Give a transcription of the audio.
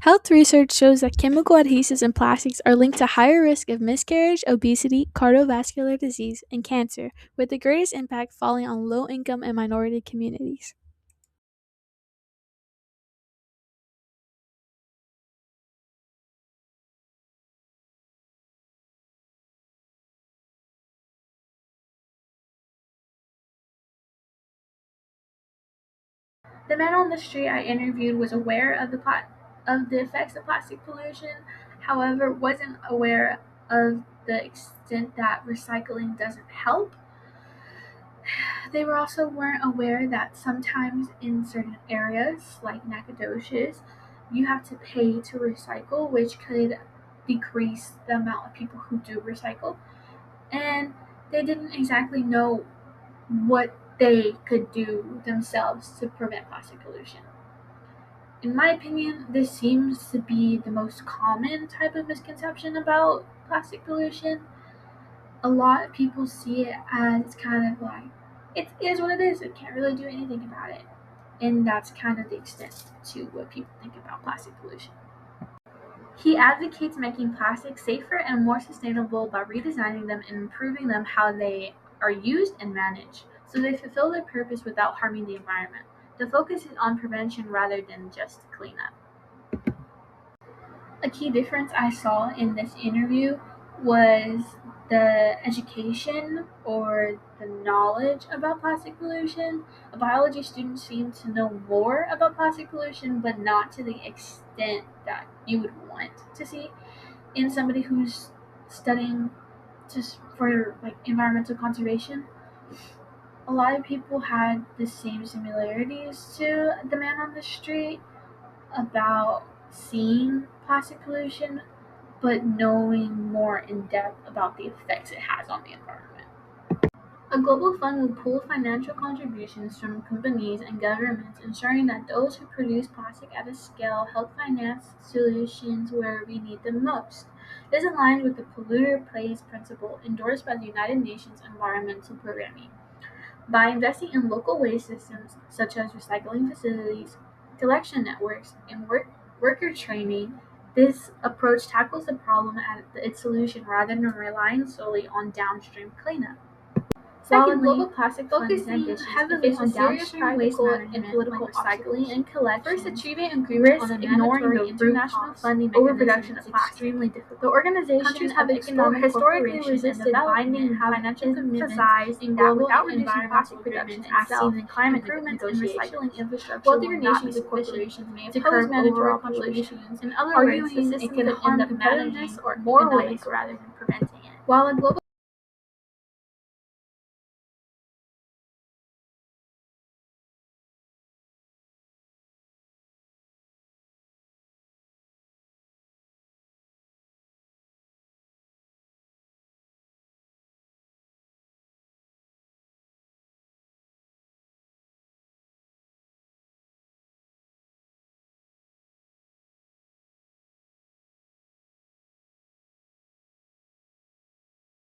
Health research shows that chemical adhesives in plastics are linked to higher risk of miscarriage, obesity, cardiovascular disease, and cancer, with the greatest impact falling on low income and minority communities. The man on the street I interviewed was aware of the effects of plastic pollution, however, wasn't aware of the extent that recycling doesn't help. They were also weren't aware that sometimes in certain areas, like Nacogdoches, you have to pay to recycle, which could decrease the amount of people who do recycle. And they didn't exactly know what they could do themselves to prevent plastic pollution. In my opinion, this seems to be the most common type of misconception about plastic pollution. A lot of people see it as kind of like, it is what it is, I can't really do anything about it. And that's kind of the extent to what people think about plastic pollution. He advocates making plastics safer and more sustainable by redesigning them and improving them how they are used and managed, so they fulfill their purpose without harming the environment. The focus is on prevention rather than just cleanup. A key difference I saw in this interview was the education or the knowledge about plastic pollution. A biology student seemed to know more about plastic pollution, but not to the extent that you would want to see in somebody who's studying just for like environmental conservation. A lot of people had the same similarities to the man on the street about seeing plastic pollution, but knowing more in depth about the effects it has on the environment. A global fund will pool financial contributions from companies and governments, ensuring that those who produce plastic at a scale help finance solutions where we need them most. This aligns with the polluter pays principle endorsed by the United Nations Environmental Programming. By investing in local waste systems such as recycling facilities, collection networks, and worker training, this approach tackles the problem at its solution rather than relying solely on downstream cleanup. While the global plastic fund is ambitious, it faces downstream waste management, political recycling, and collection. First, achieving agreement on a ignoring the international funding overproduction of plastic. Extremely difficult. The organization have historically resisted binding financial commitments in global without reducing plastic production itself. And climate improvements in recycling infrastructure. Wealthier nations and corporations may oppose mandatory contributions. In other words, the system could end up managing or more waste rather than preventing it. While a global